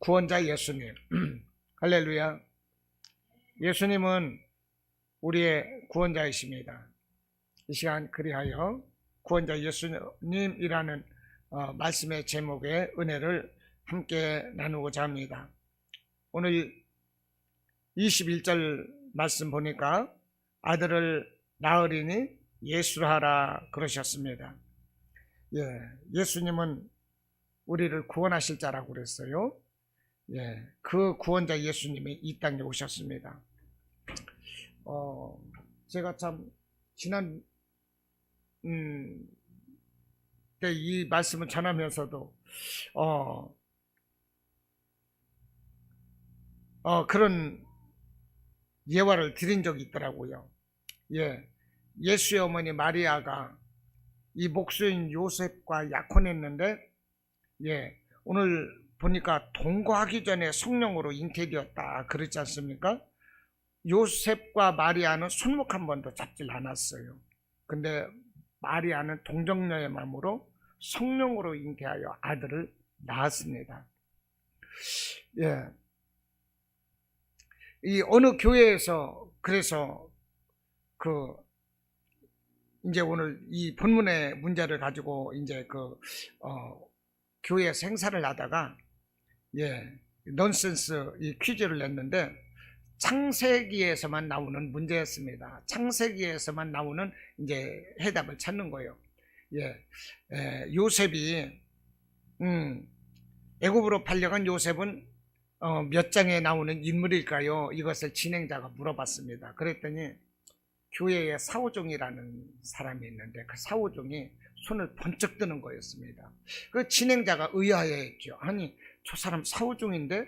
구원자 예수님. 할렐루야. 예수님은 우리의 구원자이십니다. 이 시간 그리하여 구원자 예수님이라는 말씀의 제목의 은혜를 함께 나누고자 합니다. 오늘 21절 말씀 보니까 아들을 낳으리니 예수하라 그러셨습니다. 예수님은 우리를 구원하실 자라고 그랬어요. 그 구원자 예수님이 이 땅에 오셨습니다. 제가 참 지난 때 이 말씀을 전하면서도 그런 예화를 드린 적이 있더라고요. 예수의 어머니 마리아가 이 목수인 요셉과 약혼했는데 오늘 보니까 동거하기 전에 성령으로 잉태되었다 그렇지 않습니까? 요셉과 마리아는 손목 한 번도 잡질 않았어요. 근데 마리아는 동정녀의 마음으로 성령으로 잉태하여 아들을 낳았습니다. 이 어느 교회에서 그래서 이제 오늘 이 본문의 문제를 가지고 이제 교회에서 행사를 하다가 넌센스 이 퀴즈를 냈는데 창세기에서만 나오는 문제였습니다. 창세기에서만 나오는 이제 해답을 찾는 거예요. 요셉이 애굽으로 팔려간 요셉은 몇 장에 나오는 인물일까요? 이것을 진행자가 물어봤습니다. 그랬더니 교회에 사오종이라는 사람이 있는데 그 사오종이 손을 번쩍 드는 거였습니다. 그 진행자가 의아해했죠. 아니 저 사람 사오종인데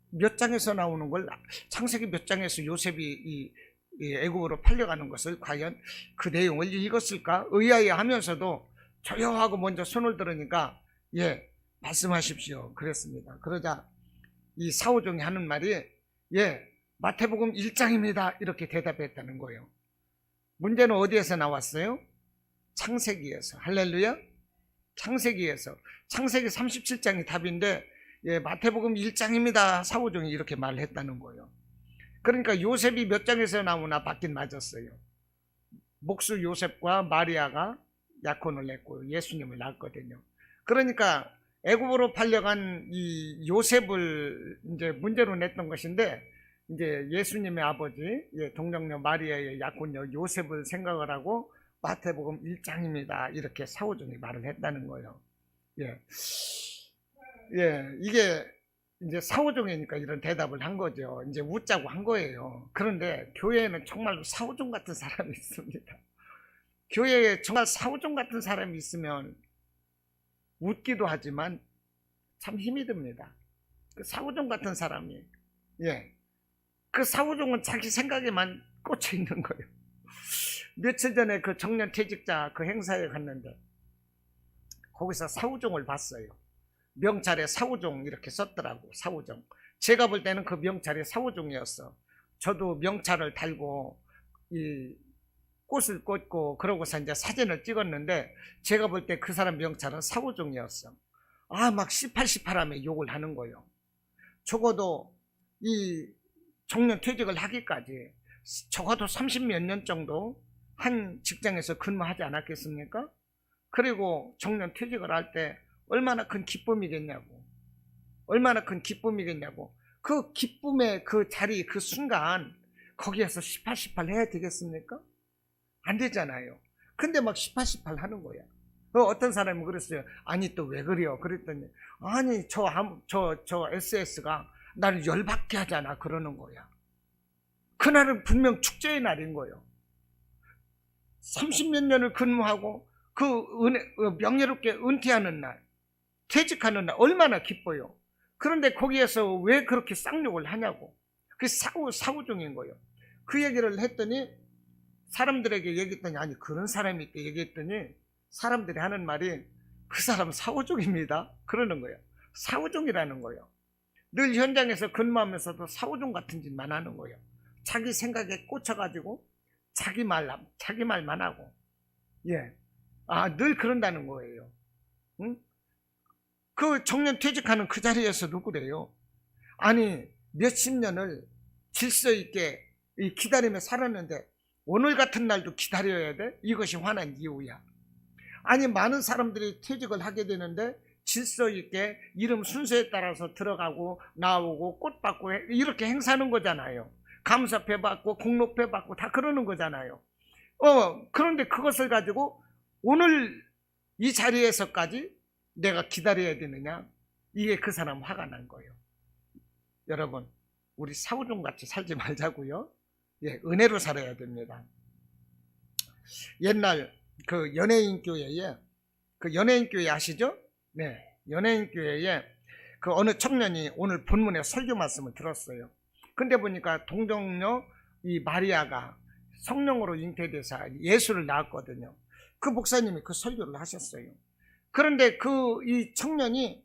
몇 장에서 나오는 걸 창세기 몇 장에서 요셉이 이 애굽으로 팔려가는 것을 과연 그 내용을 읽었을까 의아해하면서도 조용하고 먼저 손을 들으니까 말씀하십시오 그랬습니다. 그러자 이 사오종이 하는 말이 마태복음 1장입니다 이렇게 대답했다는 거예요. 문제는 어디에서 나왔어요? 창세기에서. 할렐루야. 창세기에서. 창세기 37장이 답인데 마태복음 1장입니다 사오종이 이렇게 말을 했다는 거예요. 그러니까 요셉이 몇 장에서 나오나 맞긴 맞았어요. 목수 요셉과 마리아가 약혼을 했고 예수님을 낳았거든요. 그러니까 애굽으로 팔려간 이 요셉을 이제 문제로 냈던 것인데 이제 예수님의 아버지 동정녀 마리아의 약혼녀 요셉을 생각을 하고 마태복음 1장입니다 이렇게 사오종이 말을 했다는 거예요. 이게 이제 사오종이니까 이런 대답을 한 거죠. 이제 웃자고 한 거예요. 그런데 교회에는 정말로 사오종 같은 사람이 있습니다. 교회에 정말 사오종 같은 사람이 있으면 웃기도 하지만 참 힘이 듭니다. 그 사오종 같은 사람이 그 사오종은 자기 생각에만 꽂혀 있는 거예요. 며칠 전에 그 청년 퇴직자 그 행사에 갔는데 거기서 사오종을 봤어요. 명찰에 사오종 이렇게 썼더라고. 사오종. 제가 볼 때는 그 명찰이 사오종이었어. 저도 명찰을 달고 이 꽃을 꽂고 그러고서 이제 사진을 찍었는데 제가 볼 때 그 사람 명찰은 사오종이었어. 막 18하며 욕을 하는 거예요. 적어도 이 정년 퇴직을 하기까지 적어도 30몇 년 정도 한 직장에서 근무하지 않았겠습니까? 그리고 정년 퇴직을 할 때 얼마나 큰 기쁨이겠냐고. 얼마나 큰 기쁨이겠냐고. 그 기쁨의 그 자리 그 순간 거기에서 18 해야 되겠습니까? 안 되잖아요. 근데 막 18 하는 거야. 어떤 사람이 그랬어요. 아니 또 왜 그래요? 그랬더니 아니 저 SS가 나를 열받게 하잖아 그러는 거야. 그날은 분명 축제의 날인 거예요. 30몇 년을 근무하고 명예롭게 은퇴하는 날, 퇴직하는 날 얼마나 기뻐요. 그런데 거기에서 왜 그렇게 쌍욕을 하냐고. 그게 사오종인 거예요. 그 얘기를 했더니 사람들에게 얘기했더니 아니 그런 사람이 있대 얘기했더니 사람들이 하는 말이 그 사람 사오종입니다 그러는 거예요. 사오종이라는 거예요. 늘 현장에서 근무하면서도 사오종 같은 짓만 하는 거예요. 자기 생각에 꽂혀가지고 자기 말만 하고 늘 그런다는 거예요. 응? 그 청년 퇴직하는 그 자리에서도 그래요. 아니 몇십 년을 질서 있게 기다리며 살았는데 오늘 같은 날도 기다려야 돼? 이것이 화난 이유야. 아니 많은 사람들이 퇴직을 하게 되는데 질서 있게 이름 순서에 따라서 들어가고 나오고 꽃 받고 이렇게 행사하는 거잖아요. 감사패 받고 공로패 받고 다 그러는 거잖아요. 그런데 그것을 가지고 오늘 이 자리에서까지 내가 기다려야 되느냐? 이게 그 사람 화가 난 거예요. 여러분, 우리 사우종같이 살지 말자고요. 예, 은혜로 살아야 됩니다. 옛날 그 연예인 교회에, 그 연예인 교회 아시죠? 네, 연예인 교회에 그 어느 청년이 오늘 본문에 설교 말씀을 들었어요. 근데 보니까 동정녀 이 마리아가 성령으로 잉태돼서 예수를 낳았거든요. 그 목사님이 그 설교를 하셨어요. 그런데 이 청년이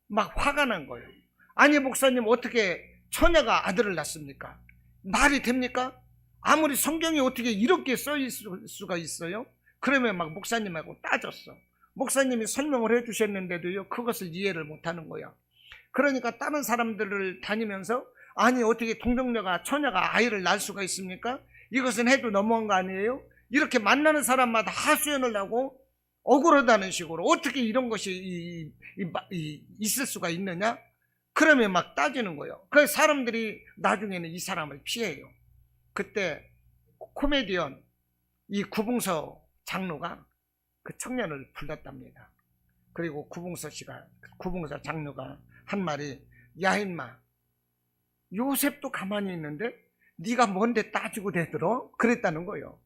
막 화가 난 거예요. 아니 목사님 어떻게 처녀가 아들을 낳습니까? 말이 됩니까? 아무리 성경이 어떻게 이렇게 써 있을 수가 있어요? 그러면 막 목사님하고 따졌어. 목사님이 설명을 해주셨는데도요 그것을 이해를 못하는 거야. 그러니까 다른 사람들을 다니면서 아니 어떻게 동정녀가 처녀가 아이를 낳을 수가 있습니까? 이것은 해도 너무한 거 아니에요? 이렇게 만나는 사람마다 하소연을 하고 억울하다는 식으로 어떻게 이런 것이 있을 수가 있느냐? 그러면 막 따지는 거예요. 그래서 사람들이 나중에는 이 사람을 피해요. 그때 코미디언 이 구봉서 장로가 그 청년을 불렀답니다. 그리고 구봉서 장로가 한 말이 야 인마 요셉도 가만히 있는데 네가 뭔데 따지고 대들어? 그랬다는 거예요.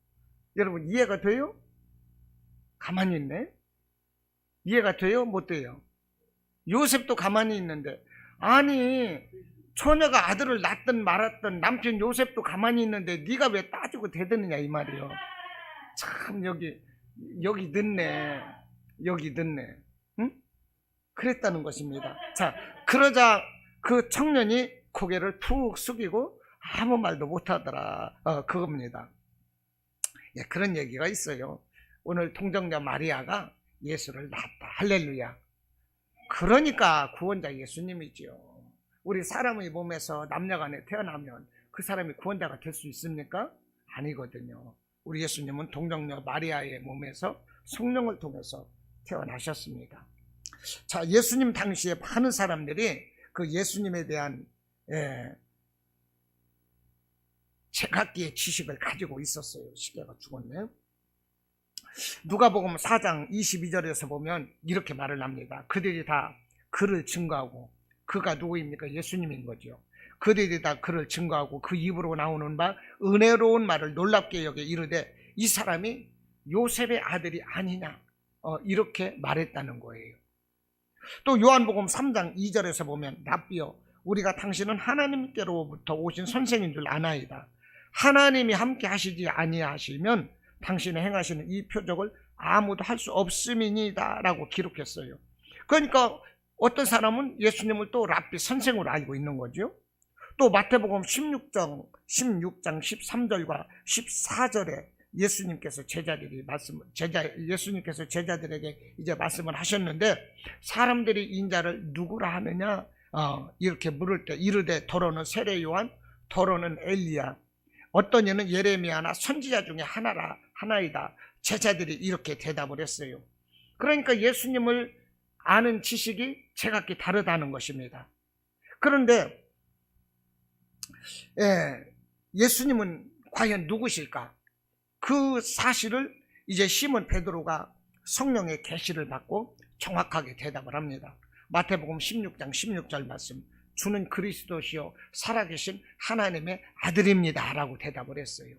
여러분 이해가 돼요? 가만히 있네? 이해가 돼요? 못 돼요? 요셉도 가만히 있는데 아니 처녀가 아들을 낳든 말았든 남편 요셉도 가만히 있는데 네가 왜 따지고 대드느냐 이 말이요. 참 여기 늦네. 여기 늦네. 응? 그랬다는 것입니다. 자 그러자 그 청년이 고개를 푹 숙이고 아무 말도 못하더라. 그겁니다. 예, 그런 얘기가 있어요. 오늘 동정녀 마리아가 예수를 낳았다. 할렐루야. 그러니까 구원자 예수님이지요. 우리 사람의 몸에서 남녀간에 태어나면 그 사람이 구원자가 될 수 있습니까? 아니거든요. 우리 예수님은 동정녀 마리아의 몸에서 성령을 통해서 태어나셨습니다. 자, 예수님 당시에 많은 사람들이 그 예수님에 대한 제각기의 지식을 가지고 있었어요. 시계가 죽었네. 누가복음 4장 22절에서 보면 이렇게 말을 합니다. 그들이 다 그를 증거하고 그가 누구입니까? 예수님인 거죠. 그들이 다 그를 증거하고 그 입으로 나오는 바 은혜로운 말을 놀랍게 여겨 이르되 이 사람이 요셉의 아들이 아니냐 이렇게 말했다는 거예요. 또 요한복음 3장 2절에서 보면 랍비여 우리가 당신은 하나님께로부터 오신 선생인 줄 아나이다. 하나님이 함께 하시지 아니하시면 당신의 행하시는 이 표적을 아무도 할 수 없음이니다 라고 기록했어요. 그러니까 어떤 사람은 예수님을 또 랍비 선생으로 알고 있는 거죠. 또 마태복음 16장 13절과 14절에 예수님께서 제자들에게 이제 말씀을 하셨는데 사람들이 인자를 누구라 하느냐 이렇게 물을 때 이르되 더러는 세례 요한 더러는 엘리야 어떤 이는 예레미야나 선지자 중에 하나이다. 제자들이 이렇게 대답을 했어요. 그러니까 예수님을 아는 지식이 제각기 다르다는 것입니다. 그런데 예수님은 과연 누구실까? 그 사실을 이제 시몬 베드로가 성령의 계시를 받고 정확하게 대답을 합니다. 마태복음 16장 16절 말씀 주는 그리스도시요 살아계신 하나님의 아들입니다 라고 대답을 했어요.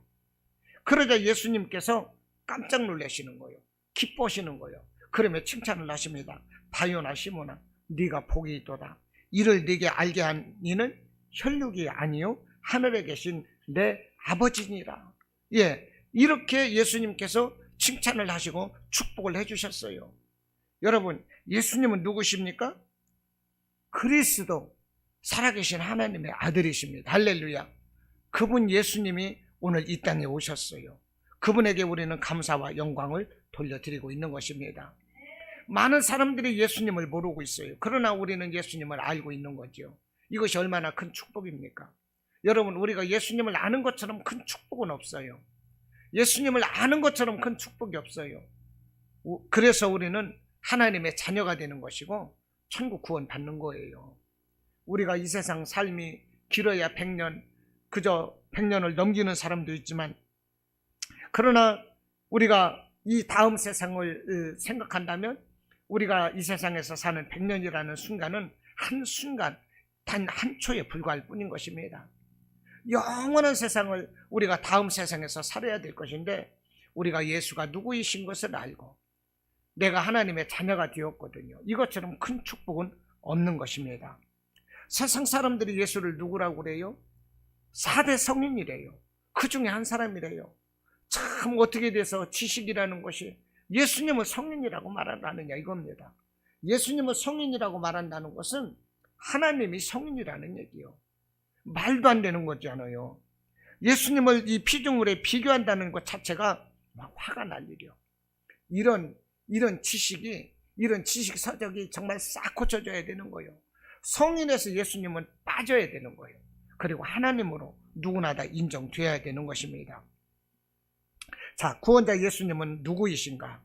그러자 예수님께서 깜짝 놀라시는 거예요. 기뻐하시는 거예요. 그러면 칭찬을 하십니다. 바요나 시몬아 네가 복이 있도다. 이를 네게 알게 한 이는 혈육이 아니요 하늘에 계신 내 아버지니라. 이렇게 예수님께서 칭찬을 하시고 축복을 해주셨어요. 여러분 예수님은 누구십니까? 그리스도 살아계신 하나님의 아들이십니다. 할렐루야. 그분 예수님이 오늘 이 땅에 오셨어요. 그분에게 우리는 감사와 영광을 돌려드리고 있는 것입니다. 많은 사람들이 예수님을 모르고 있어요. 그러나 우리는 예수님을 알고 있는 거죠. 이것이 얼마나 큰 축복입니까? 여러분, 우리가 예수님을 아는 것처럼 큰 축복은 없어요. 예수님을 아는 것처럼 큰 축복이 없어요. 그래서 우리는 하나님의 자녀가 되는 것이고 천국 구원 받는 거예요. 우리가 이 세상 삶이 길어야 100년, 그저 100년을 넘기는 사람도 있지만, 그러나 우리가 이 다음 세상을 생각한다면 우리가 이 세상에서 사는 100년이라는 순간은 한순간, 단 한 초에 불과할 뿐인 것입니다. 영원한 세상을 우리가 다음 세상에서 살아야 될 것인데, 우리가 예수가 누구이신 것을 알고 내가 하나님의 자녀가 되었거든요. 이것처럼 큰 축복은 없는 것입니다. 세상 사람들이 예수를 누구라고 그래요? 4대 성인이래요. 그 중에 한 사람이래요. 참 어떻게 돼서 지식이라는 것이 예수님을 성인이라고 말하느냐 이겁니다. 예수님을 성인이라고 말한다는 것은 하나님이 성인이라는 얘기요. 말도 안 되는 거잖아요. 예수님을 이 피조물에 비교한다는 것 자체가 막 화가 날 일이요. 이런 지식이, 이런 지식 서적이 정말 싹 고쳐져야 되는 거예요. 성인에서 예수님은 빠져야 되는 거예요. 그리고 하나님으로 누구나 다 인정되어야 되는 것입니다. 자, 구원자 예수님은 누구이신가?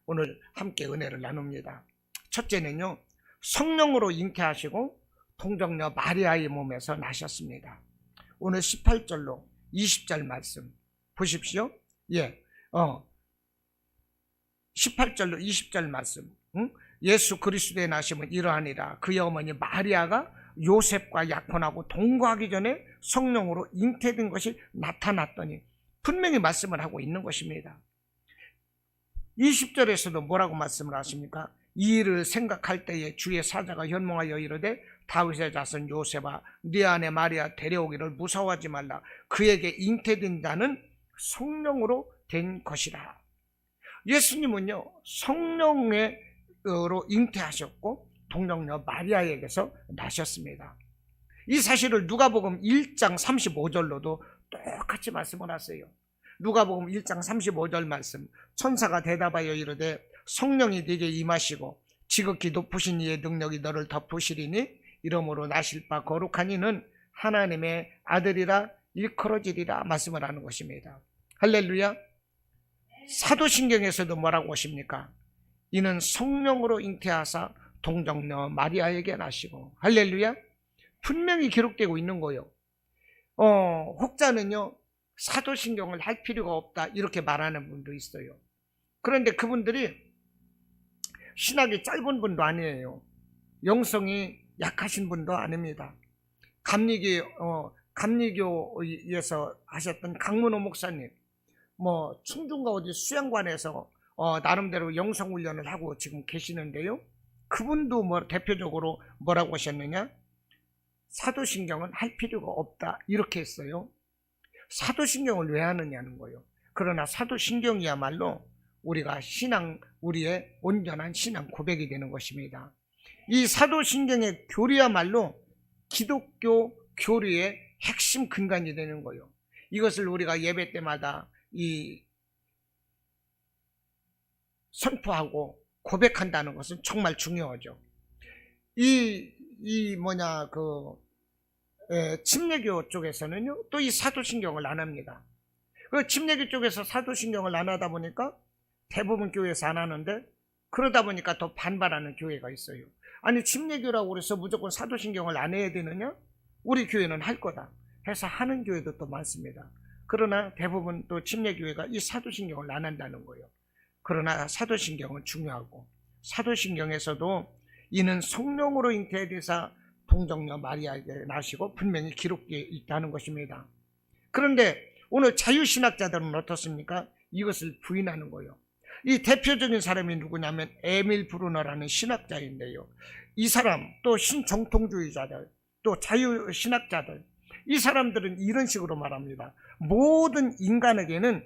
오늘 함께 은혜를 나눕니다. 첫째는요, 성령으로 잉태하시고 동정녀 마리아의 몸에서 나셨습니다. 오늘 18절로 20절 말씀 보십시오. 18절로 20절 말씀. 예수 그리스도의 나심은 이러하니라. 그의 어머니 마리아가 요셉과 약혼하고 동거하기 전에 성령으로 잉태된 것이 나타났더니, 분명히 말씀을 하고 있는 것입니다. 20절에서도 뭐라고 말씀을 하십니까? 이 일을 생각할 때에 주의 사자가 현몽하여 이르되 다윗의 자손 요셉아, 네 아내 마리아 데려오기를 무서워하지 말라. 그에게 잉태된 자는 성령으로 된 것이라. 예수님은요, 성령으로 잉태하셨고 동정녀 마리아에게서 나셨습니다. 이 사실을 누가복음 1장 35절로도 똑같이 말씀을 하세요. 누가복음 1장 35절 말씀, 천사가 대답하여 이르되 성령이 네게 임하시고 지극히 높으신 이의 능력이 너를 덮으시리니 이러므로 나실 바 거룩한 이는 하나님의 아들이라 일컬어지리라 말씀을 하는 것입니다. 할렐루야. 사도신경에서도 뭐라고 하십니까? 이는 성령으로 잉태하사 동정녀 마리아에게 나시고. 할렐루야. 분명히 기록되고 있는 거예요. 혹자는요, 사도신경을 할 필요가 없다 이렇게 말하는 분도 있어요. 그런데 그분들이 신학이 짧은 분도 아니에요. 영성이 약하신 분도 아닙니다. 감리교에서 하셨던 강문호 목사님, 충중과 어디 수양관에서 나름대로 영성훈련을 하고 지금 계시는데요. 그분도 대표적으로 뭐라고 하셨느냐? 사도신경은 할 필요가 없다 이렇게 했어요. 사도신경을 왜 하느냐는 거예요. 그러나 사도신경이야말로 우리의 온전한 신앙 고백이 되는 것입니다. 이 사도신경의 교리야말로 기독교 교리의 핵심 근간이 되는 거예요. 이것을 우리가 예배 때마다 선포하고 고백한다는 것은 정말 중요하죠. 침례교 쪽에서는요, 또 이 사도신경을 안 합니다. 그 침례교 쪽에서 사도신경을 안 하다 보니까 대부분 교회에서 안 하는데, 그러다 보니까 더 반발하는 교회가 있어요. 아니, 침례교라고 해서 무조건 사도신경을 안 해야 되느냐? 우리 교회는 할 거다 해서 하는 교회도 또 많습니다. 그러나 대부분 또 침례교회가 이 사도신경을 안 한다는 거예요. 그러나 사도신경은 중요하고, 사도신경에서도 이는 성령으로 잉태되사 동정녀 마리아에게 나시고 분명히 기록되어 있다는 것입니다. 그런데 오늘 자유신학자들은 어떻습니까? 이것을 부인하는 거예요. 이 대표적인 사람이 누구냐면 에밀 브루너라는 신학자인데요. 이 사람, 또 신정통주의자들, 또 자유신학자들, 이 사람들은 이런 식으로 말합니다. 모든 인간에게는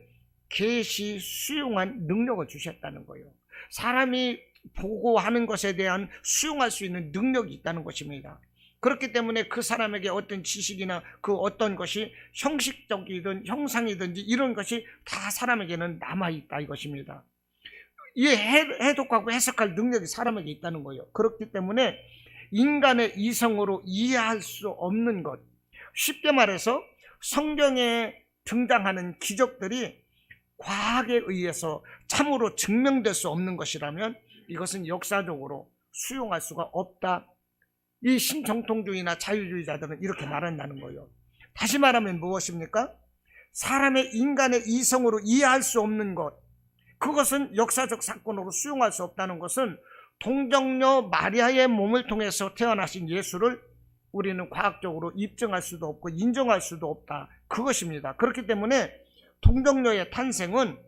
계시 수용한 능력을 주셨다는 거예요. 사람이 보고하는 것에 대한 수용할 수 있는 능력이 있다는 것입니다. 그렇기 때문에 그 사람에게 어떤 지식이나 그 어떤 것이 형식적이든 형상이든지 이런 것이 다 사람에게는 남아있다 이것입니다. 해독하고 해석할 능력이 사람에게 있다는 거예요. 그렇기 때문에 인간의 이성으로 이해할 수 없는 것, 쉽게 말해서 성경에 등장하는 기적들이 과학에 의해서 참으로 증명될 수 없는 것이라면 이것은 역사적으로 수용할 수가 없다. 이 신정통주의나 자유주의자들은 이렇게 말한다는 거예요. 다시 말하면 무엇입니까? 사람의 인간의 이성으로 이해할 수 없는 것, 그것은 역사적 사건으로 수용할 수 없다는 것은 동정녀 마리아의 몸을 통해서 태어나신 예수를 우리는 과학적으로 입증할 수도 없고 인정할 수도 없다. 그것입니다. 그렇기 때문에 동정녀의 탄생은,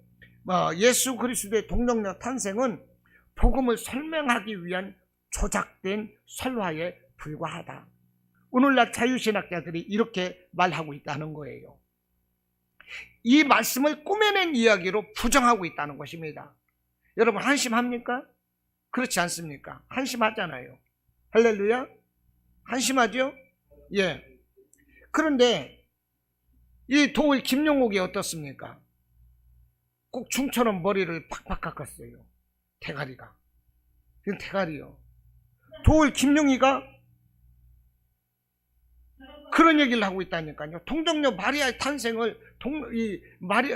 예수 그리스도의 동정녀 탄생은 복음을 설명하기 위한 조작된 설화에 불과하다. 오늘날 자유신학자들이 이렇게 말하고 있다는 거예요. 이 말씀을 꾸며낸 이야기로 부정하고 있다는 것입니다. 여러분 한심합니까? 그렇지 않습니까? 한심하잖아요. 할렐루야? 한심하죠? 예. 그런데 이 도울 김용옥이 어떻습니까? 꼭 중처럼 머리를 팍팍 깎았어요. 대가리가. 이건 대가리요. 도울 김용희가 그런 얘기를 하고 있다니까요. 동정녀 마리아의 탄생을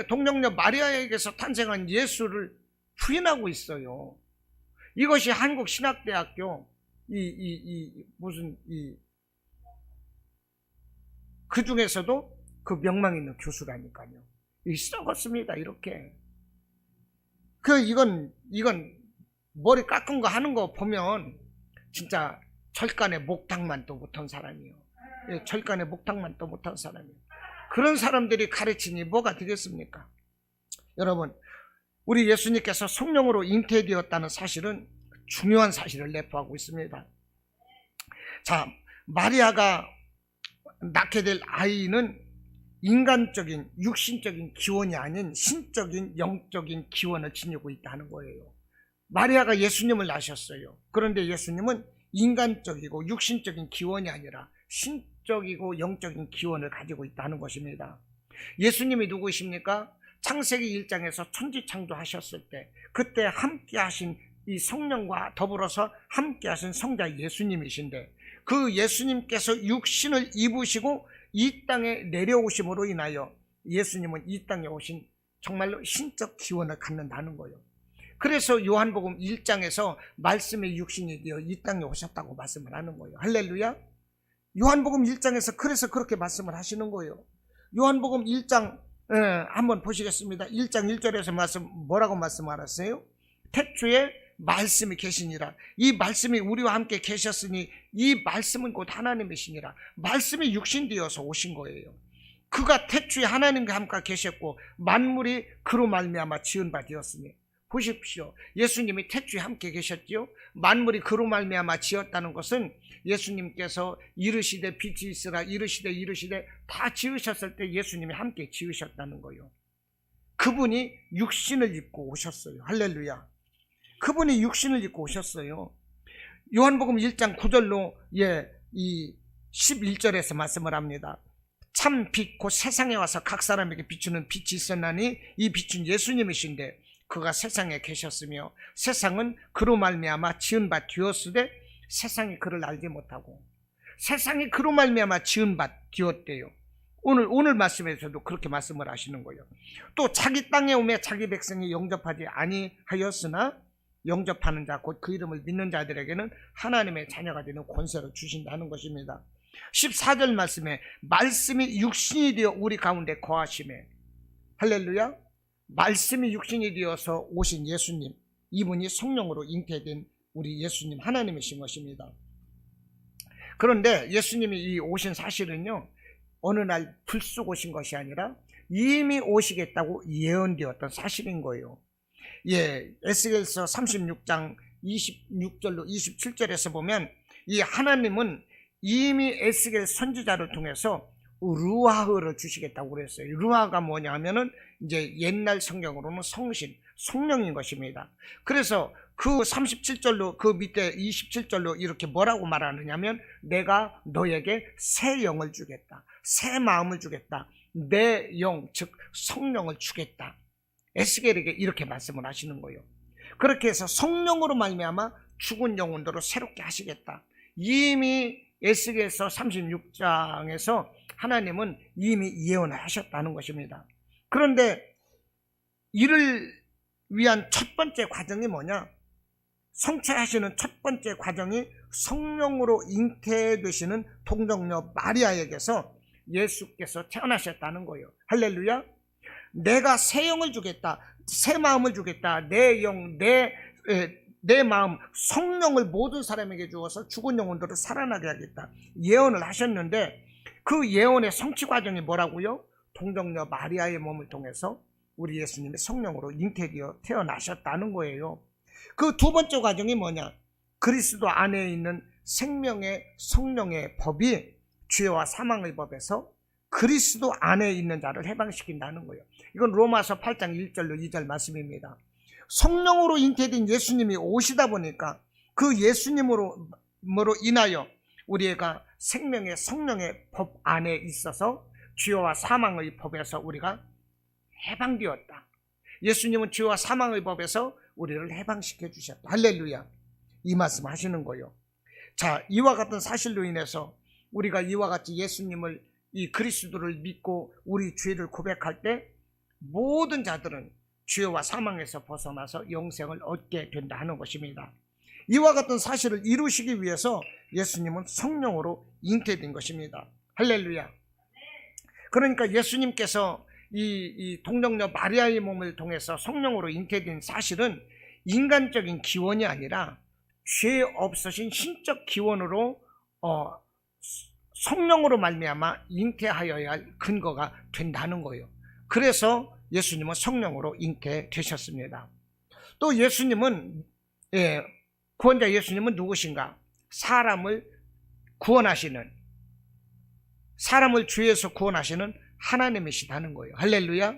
동정녀 마리아에게서 탄생한 예수를 부인하고 있어요. 이것이 한국신학대학교 그 중에서도 그 명망 있는 교수라니까요. 이 썩었습니다. 이렇게. 이건 머리 깎은 거 하는 거 보면 진짜 절간에 목탁만 또 못한 사람이에요. 절간에 목탁만 또 못한 사람이에요. 그런 사람들이 가르치니 뭐가 되겠습니까? 여러분, 우리 예수님께서 성령으로 잉태되었다는 사실은 중요한 사실을 내포하고 있습니다. 자, 마리아가 낳게 될 아이는 인간적인 육신적인 기원이 아닌 신적인 영적인 기원을 지니고 있다는 거예요. 마리아가 예수님을 낳으셨어요. 그런데 예수님은 인간적이고 육신적인 기원이 아니라 신적이고 영적인 기원을 가지고 있다는 것입니다. 예수님이 누구이십니까? 창세기 1장에서 천지창조하셨을 때 그때 함께 하신 이 성령과 더불어서 함께 하신 성자 예수님이신데, 그 예수님께서 육신을 입으시고 이 땅에 내려오심으로 인하여 예수님은 이 땅에 오신 정말로 신적 기원을 갖는다는 거예요. 그래서 요한복음 1장에서 말씀의 육신이 되어 이 땅에 오셨다고 말씀을 하는 거예요. 할렐루야. 요한복음 1장에서 그래서 그렇게 말씀을 하시는 거예요. 요한복음 1장 한번 보시겠습니다. 1장 1절에서 뭐라고 말씀하셨어요? 태초에 말씀이 계시니라. 이 말씀이 우리와 함께 계셨으니 이 말씀은 곧 하나님이시니라. 말씀이 육신 되어서 오신 거예요. 그가 태초에 하나님과 함께 계셨고 만물이 그로 말미암아 지은 바 되었으니. 보십시오. 예수님이 태초에 함께 계셨지요. 만물이 그로 말미암아 지었다는 것은 예수님께서 이르시되 빛이 있으라 이르시되 다 지으셨을 때 예수님이 함께 지으셨다는 거예요. 그분이 육신을 입고 오셨어요. 할렐루야. 그분이 육신을 입고 오셨어요. 요한복음 1장 9절로 이 11절에서 말씀을 합니다. 참 빛 곧 세상에 와서 각 사람에게 비추는 빛이 있었나니 이 빛은 예수님이신데 그가 세상에 계셨으며 세상은 그로 말미암아 지은 바 되었으되 세상이 그를 알지 못하고, 세상이 그로 말미암아 지은 바 되었대요. 오늘 말씀에서도 그렇게 말씀을 하시는 거예요. 또 자기 땅에 오매 자기 백성이 영접하지 아니하였으나 영접하는 자 곧 그 이름을 믿는 자들에게는 하나님의 자녀가 되는 권세를 주신다는 것입니다. 14절 말씀에 말씀이 육신이 되어 우리 가운데 거하심에, 할렐루야. 말씀이 육신이 되어서 오신 예수님, 이분이 성령으로 잉태된 우리 예수님 하나님이신 것입니다. 그런데 예수님이 이 오신 사실은요, 어느 날 불쑥 오신 것이 아니라 이미 오시겠다고 예언되었던 사실인 거예요. 에스겔서 36장 26절로 27절에서 보면 이 하나님은 이미 에스겔 선지자를 통해서 루아흐를 주시겠다고 그랬어요. 루아가 뭐냐 하면은 이제 옛날 성경으로는 성신, 성령인 것입니다. 그래서 그 37절로 그 밑에 27절로 이렇게 뭐라고 말하느냐면 내가 너에게 새 영을 주겠다. 새 마음을 주겠다. 내 영, 즉 성령을 주겠다. 에스겔에게 이렇게 말씀을 하시는 거예요. 그렇게 해서 성령으로 말미암아 죽은 영혼들을 새롭게 하시겠다. 이미 에스겔서 36장에서 하나님은 이미 예언을 하셨다는 것입니다. 그런데 이를 위한 첫 번째 과정이 뭐냐? 성취하시는 첫 번째 과정이 성령으로 잉태되시는 동정녀 마리아에게서 예수께서 태어나셨다는 거예요. 할렐루야. 내가 새 영을 주겠다, 새 마음을 주겠다, 내 영, 내 마음, 성령을 모든 사람에게 주어서 죽은 영혼들을 살아나게 하겠다 예언을 하셨는데, 그 예언의 성취 과정이 뭐라고요? 동정녀 마리아의 몸을 통해서 우리 예수님이 성령으로 잉태되어 태어나셨다는 거예요. 그 두 번째 과정이 뭐냐? 그리스도 안에 있는 생명의 성령의 법이 죄와 사망의 법에서 그리스도 안에 있는 자를 해방시킨다는 거예요. 이건 로마서 8장 1절로 2절 말씀입니다. 성령으로 잉태된 예수님이 오시다 보니까 그 예수님으로 인하여 우리가 생명의 성령의 법 안에 있어서 죄와 사망의 법에서 우리가 해방되었다. 예수님은 죄와 사망의 법에서 우리를 해방시켜 주셨다. 할렐루야. 이 말씀 하시는 거예요. 자, 이와 같은 사실로 인해서 우리가 이와 같이 예수님을, 이 그리스도를 믿고 우리 죄를 고백할 때 모든 자들은 죄와 사망에서 벗어나서 영생을 얻게 된다 하는 것입니다. 이와 같은 사실을 이루시기 위해서 예수님은 성령으로 잉태된 것입니다. 할렐루야. 그러니까 예수님께서 이 동정녀 마리아의 몸을 통해서 성령으로 잉태된 사실은 인간적인 기원이 아니라 죄 없으신 신적 기원으로 성령으로 말미암아 잉태하여야 할 근거가 된다는 거예요. 그래서 예수님은 성령으로 잉태되셨습니다. 또 예수님은, 구원자 예수님은 누구신가? 사람을 구원하시는, 사람을 죄에서 구원하시는 하나님이시다는 거예요. 할렐루야.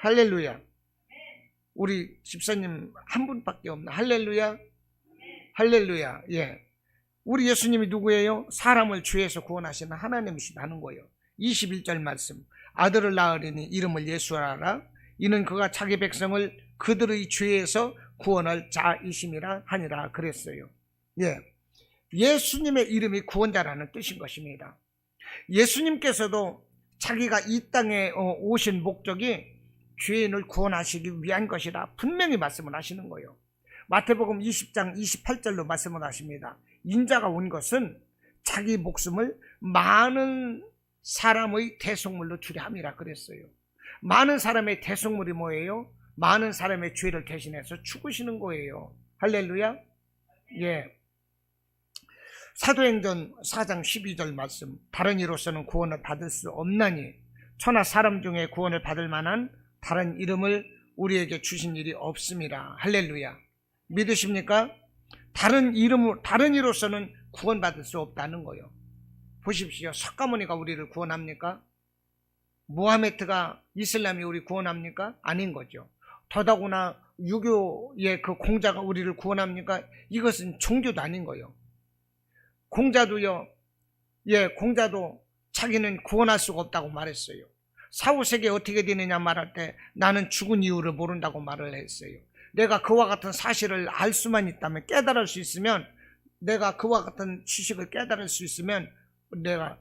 할렐루야. 우리 집사님 한 분밖에 없나? 할렐루야. 할렐루야. 예. 우리 예수님이 누구예요? 사람을 죄에서 구원하시는 하나님이시다는 거예요. 21절 말씀. 아들을 낳으리니 이름을 예수하라. 이는 그가 자기 백성을 그들의 죄에서 구원할 자이심이라 하니라 그랬어요. 예. 예수님의 이름이 구원자라는 뜻인 것입니다. 예수님께서도 자기가 이 땅에 오신 목적이 죄인을 구원하시기 위한 것이라 분명히 말씀을 하시는 거예요. 마태복음 20장 28절로 말씀을 하십니다. 인자가 온 것은 자기 목숨을 많은 사람의 대속물로 주려 함이라 그랬어요. 많은 사람의 대속물이 뭐예요? 많은 사람의 죄를 대신해서 죽으시는 거예요. 할렐루야. 예. 사도행전 4장 12절 말씀. 다른 이로서는 구원을 받을 수 없나니 천하 사람 중에 구원을 받을 만한 다른 이름을 우리에게 주신 일이 없습니다. 할렐루야. 믿으십니까? 다른 이로서는 구원받을 수 없다는 거예요. 보십시오. 석가모니가 우리를 구원합니까? 무하메트가, 이슬람이 우리 구원합니까? 아닌 거죠. 더더구나 유교의 그 공자가 우리를 구원합니까? 이것은 종교도 아닌 거예요. 공자도요, 공자도 자기는 구원할 수가 없다고 말했어요. 사후세계 어떻게 되느냐 말할 때 나는 죽은 이유를 모른다고 말을 했어요. 내가 그와 같은 사실을 알 수만 있다면, 깨달을 수 있으면, 내가 그와 같은 지식을 깨달을 수 있으면 내가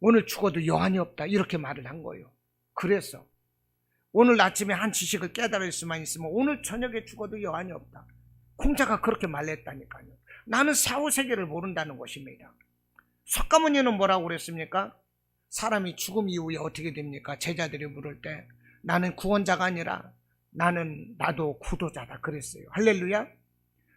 오늘 죽어도 여한이 없다 이렇게 말을 한 거예요. 그래서 오늘 아침에 한 지식을 깨달을 수만 있으면 오늘 저녁에 죽어도 여한이 없다. 공자가 그렇게 말했다니까요. 나는 사후세계를 모른다는 것입니다. 석가모니는 뭐라고 그랬습니까? 사람이 죽음 이후에 어떻게 됩니까? 제자들이 물을 때 나는 구원자가 아니라 나도 구도자다 그랬어요. 할렐루야.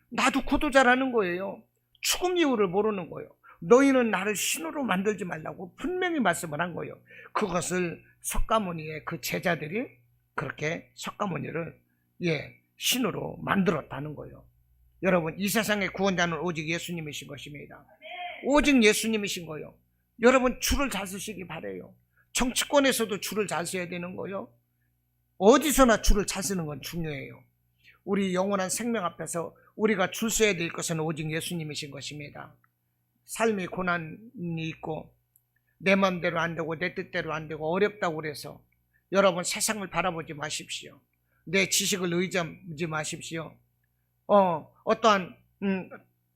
나도 구도자라는 거예요. 죽음 이유를 모르는 거예요. 너희는 나를 신으로 만들지 말라고 분명히 말씀을 한 거예요. 그것을 석가모니의 그 제자들이 그렇게 석가모니를 신으로 만들었다는 거예요. 여러분, 이 세상의 구원자는 오직 예수님이신 것입니다. 오직 예수님이신 거예요. 여러분, 줄을 잘 서시기 바라요. 정치권에서도 줄을 잘 서야 되는 거예요. 어디서나 줄을 잘 서는 건 중요해요. 우리 영원한 생명 앞에서 우리가 줄 서야 될 것은 오직 예수님이신 것입니다. 삶의 고난이 있고 내 마음대로 안 되고 내 뜻대로 안 되고 어렵다고 그래서 여러분 세상을 바라보지 마십시오. 내 지식을 의지하지 마십시오. 어떠한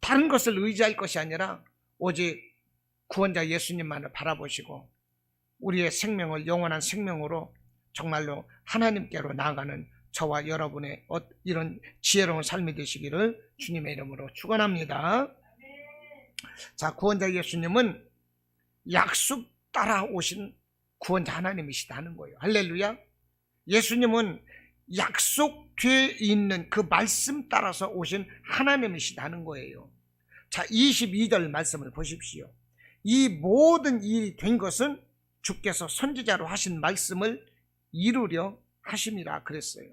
다른 것을 의지할 것이 아니라 오직 구원자 예수님만을 바라보시고 우리의 생명을 영원한 생명으로 정말로 하나님께로 나아가는 저와 여러분의 이런 지혜로운 삶이 되시기를 주님의 이름으로 축원합니다. 자, 구원자 예수님은 약속 따라 오신 구원자 하나님이시다는 거예요. 할렐루야. 예수님은 약속되어 있는 그 말씀 따라서 오신 하나님이시다는 거예요. 자, 22절 말씀을 보십시오. 이 모든 일이 된 것은 주께서 선지자로 하신 말씀을 이루려 하심이라 그랬어요.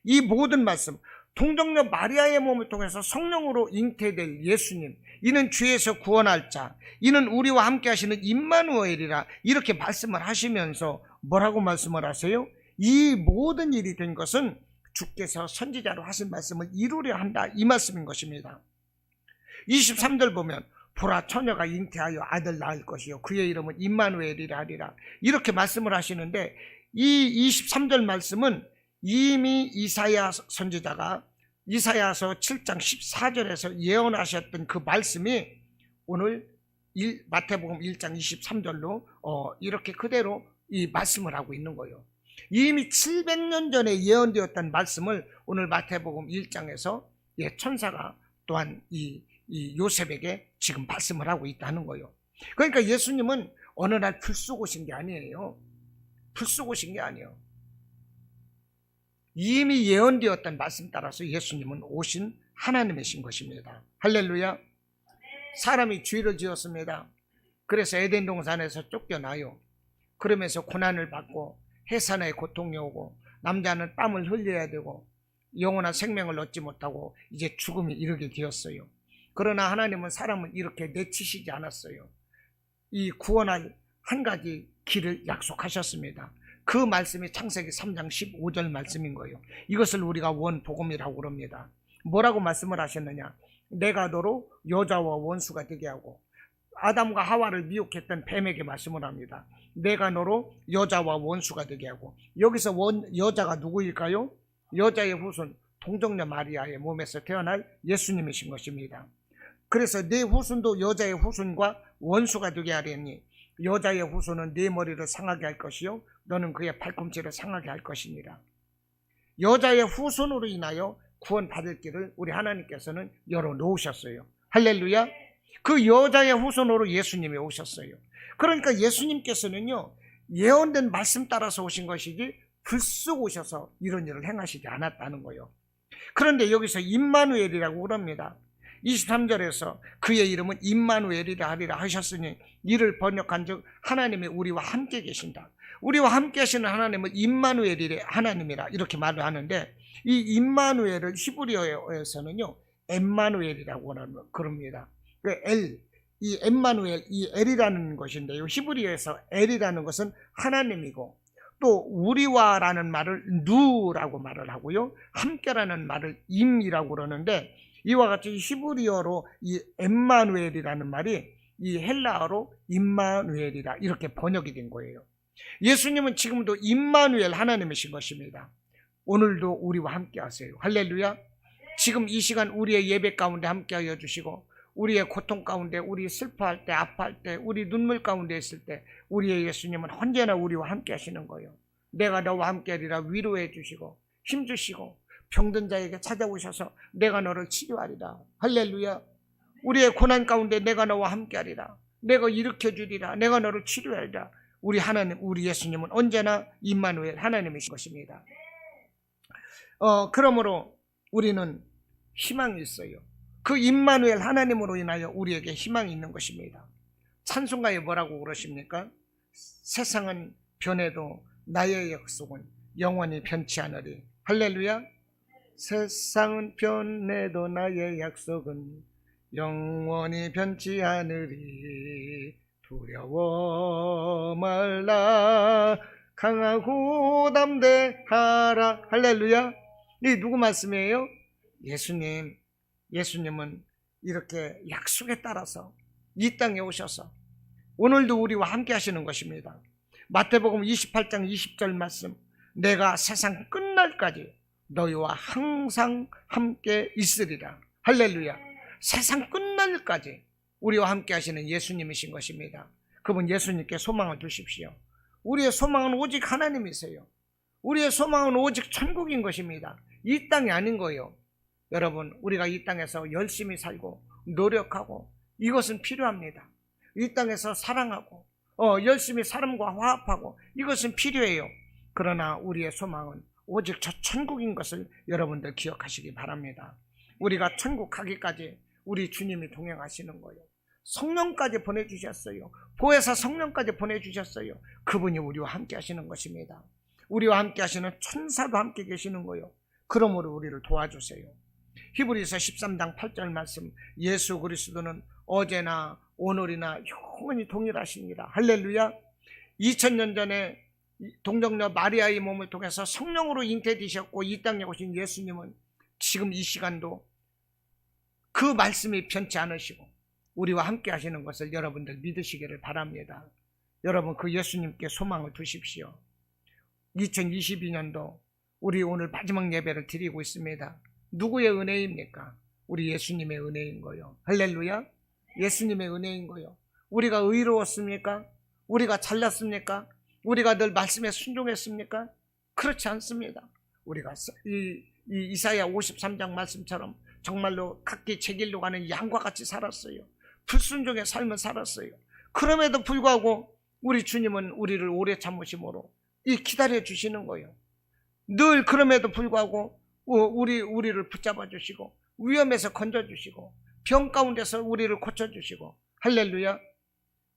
이 모든 말씀, 동정녀 마리아의 몸을 통해서 성령으로 잉태될 예수님, 이는 주에서 구원할 자, 이는 우리와 함께 하시는 임마누엘이라 이렇게 말씀을 하시면서 뭐라고 말씀을 하세요? 이 모든 일이 된 것은 주께서 선지자로 하신 말씀을 이루려 한다, 이 말씀인 것입니다. 23절 보면 보라, 처녀가 잉태하여 아들 낳을 것이요 그의 이름은 임마누엘이라 하리라 이렇게 말씀을 하시는데, 이 23절 말씀은 이미 이사야 선지자가 이사야서 7장 14절에서 예언하셨던 그 말씀이 오늘 마태복음 1장 23절로 이렇게 그대로 이 말씀을 하고 있는 거예요. 이미 700년 전에 예언되었던 말씀을 오늘 마태복음 1장에서 천사가 또한 이 요셉에게 지금 말씀을 하고 있다는 거예요. 그러니까 예수님은 어느 날 불쑥 오신 게 아니에요. 불쑥 오신 게 아니에요. 이미 예언되었던 말씀 따라서 예수님은 오신 하나님이신 것입니다. 할렐루야. 사람이 죄를 지었습니다. 그래서 에덴 동산에서 쫓겨나요. 그러면서 고난을 받고 해산의 고통이 오고 남자는 땀을 흘려야 되고 영원한 생명을 얻지 못하고 이제 죽음이 이르게 되었어요. 그러나 하나님은 사람을 이렇게 내치시지 않았어요. 이 구원할 한 가지 길을 약속하셨습니다. 그 말씀이 창세기 3장 15절 말씀인 거예요. 이것을 우리가 원복음이라고 그럽니다. 뭐라고 말씀을 하셨느냐? 내가 너로 여자와 원수가 되게 하고, 아담과 하와를 미혹했던 뱀에게 말씀을 합니다. 내가 너로 여자와 원수가 되게 하고, 여기서 여자가 누구일까요? 여자의 후손 동정녀 마리아의 몸에서 태어날 예수님이신 것입니다. 그래서 네 후손도 여자의 후손과 원수가 되게 하려니 여자의 후손은 네 머리를 상하게 할 것이요 너는 그의 발꿈치를 상하게 할 것이니라. 여자의 후손으로 인하여 구원받을 길을 우리 하나님께서는 열어놓으셨어요. 할렐루야. 그 여자의 후손으로 예수님이 오셨어요. 그러니까 예수님께서는요, 예언된 말씀 따라서 오신 것이지 불쑥 오셔서 이런 일을 행하시지 않았다는 거예요. 그런데 여기서 임마누엘이라고 그럽니다. 23절에서 그의 이름은 임마누엘이라 하리라 하셨으니 이를 번역한 즉 하나님이 우리와 함께 계신다. 우리와 함께 하시는 하나님은 임마누엘이래 하나님이라 이렇게 말을 하는데, 이 임마누엘을 히브리어에서는요 엠마누엘이라고 그럽니다. 이 엠마누엘, 이 엘이라는 것인데요, 히브리어에서 엘이라는 것은 하나님이고, 또 우리와라는 말을 누라고 말을 하고요, 함께라는 말을 임이라고 그러는데, 이와 같이 히브리어로 이 엠마누엘이라는 말이 이 헬라어로 임마누엘이라 이렇게 번역이 된 거예요. 예수님은 지금도 임마누엘 하나님이신 것입니다. 오늘도 우리와 함께 하세요. 할렐루야. 지금 이 시간 우리의 예배 가운데 함께 하여 주시고, 우리의 고통 가운데, 우리 슬퍼할 때, 아파할 때, 우리 눈물 가운데 있을 때 우리의 예수님은 언제나 우리와 함께 하시는 거예요. 내가 너와 함께 하리라 위로해 주시고 힘주시고 병든 자에게 찾아오셔서 내가 너를 치료하리라. 할렐루야. 우리의 고난 가운데 내가 너와 함께 하리라. 내가 일으켜 주리라. 내가 너를 치료하리라. 우리 하나님, 우리 예수님은 언제나 임마누엘 하나님이신 것입니다. 그러므로 우리는 희망이 있어요. 그 임마누엘 하나님으로 인하여 우리에게 희망이 있는 것입니다. 찬송가에 뭐라고 그러십니까? 세상은 변해도 나의 약속은 영원히 변치 않으리. 할렐루야. 세상은 변해도 나의 약속은 영원히 변치 않으리. 두려워 말라 강하고 담대하라. 할렐루야. 이 누구 말씀이에요? 예수님. 예수님은 이렇게 약속에 따라서 이 땅에 오셔서 오늘도 우리와 함께 하시는 것입니다. 마태복음 28장 20절 말씀, 내가 세상 끝날까지 너희와 항상 함께 있으리라. 할렐루야. 세상 끝날까지 우리와 함께 하시는 예수님이신 것입니다. 그분 예수님께 소망을 두십시오. 우리의 소망은 오직 하나님이세요. 우리의 소망은 오직 천국인 것입니다. 이 땅이 아닌 거예요. 여러분, 우리가 이 땅에서 열심히 살고 노력하고 이것은 필요합니다. 이 땅에서 사랑하고 열심히 사람과 화합하고 이것은 필요해요. 그러나 우리의 소망은 오직 저 천국인 것을 여러분들 기억하시기 바랍니다. 우리가 천국 가기까지 우리 주님이 동행하시는 거예요. 성령까지 보내주셨어요. 보혜사 성령까지 보내주셨어요. 그분이 우리와 함께 하시는 것입니다. 우리와 함께 하시는 천사도 함께 계시는 거예요. 그러므로 우리를 도와주세요. 히브리서 13장 8절 말씀, 예수 그리스도는 어제나 오늘이나 영원히 동일하시니라. 할렐루야. 2000년 전에 동정녀 마리아의 몸을 통해서 성령으로 잉태되셨고 이 땅에 오신 예수님은 지금 이 시간도 그 말씀이 변치 않으시고 우리와 함께 하시는 것을 여러분들 믿으시기를 바랍니다. 여러분, 그 예수님께 소망을 두십시오. 2022년도 우리 오늘 마지막 예배를 드리고 있습니다. 누구의 은혜입니까? 우리 예수님의 은혜인 거요. 할렐루야. 예수님의 은혜인 거요. 우리가 의로웠습니까? 우리가 잘났습니까? 우리가 늘 말씀에 순종했습니까? 그렇지 않습니다. 우리가 이사야 53장 말씀처럼 정말로 각기 제 길로 가는 양과 같이 살았어요. 불순종의 삶을 살았어요. 그럼에도 불구하고 우리 주님은 우리를 오래 참으심으로 기다려 주시는 거예요. 늘 그럼에도 불구하고 우리를 붙잡아 주시고 위험에서 건져 주시고 병 가운데서 우리를 고쳐 주시고 할렐루야.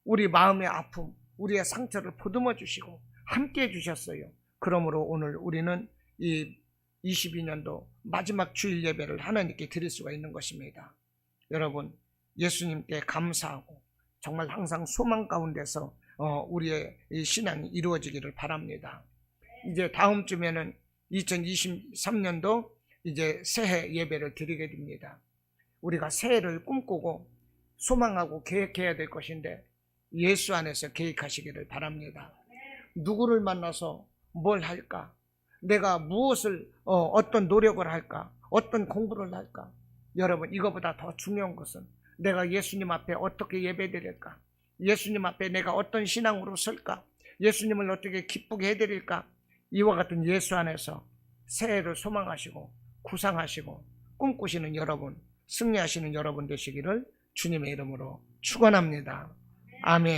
우리 마음의 아픔, 우리의 상처를 보듬어 주시고 함께 해 주셨어요. 그러므로 오늘 우리는 이 22년도 마지막 주일 예배를 하나님께 드릴 수가 있는 것입니다. 여러분, 예수님께 감사하고 정말 항상 소망 가운데서 우리의 이 신앙이 이루어지기를 바랍니다. 이제 다음 주면은 2023년도 이제 새해 예배를 드리게 됩니다. 우리가 새해를 꿈꾸고 소망하고 계획해야 될 것인데 예수 안에서 계획하시기를 바랍니다. 누구를 만나서 뭘 할까? 내가 무엇을 어떤 노력을 할까? 어떤 공부를 할까? 여러분, 이거보다 더 중요한 것은 내가 예수님 앞에 어떻게 예배드릴까? 예수님 앞에 내가 어떤 신앙으로 설까? 예수님을 어떻게 기쁘게 해드릴까? 이와 같은 예수 안에서 새해를 소망하시고 구상하시고 꿈꾸시는 여러분, 승리하시는 여러분 되시기를 주님의 이름으로 축원합니다. 아멘.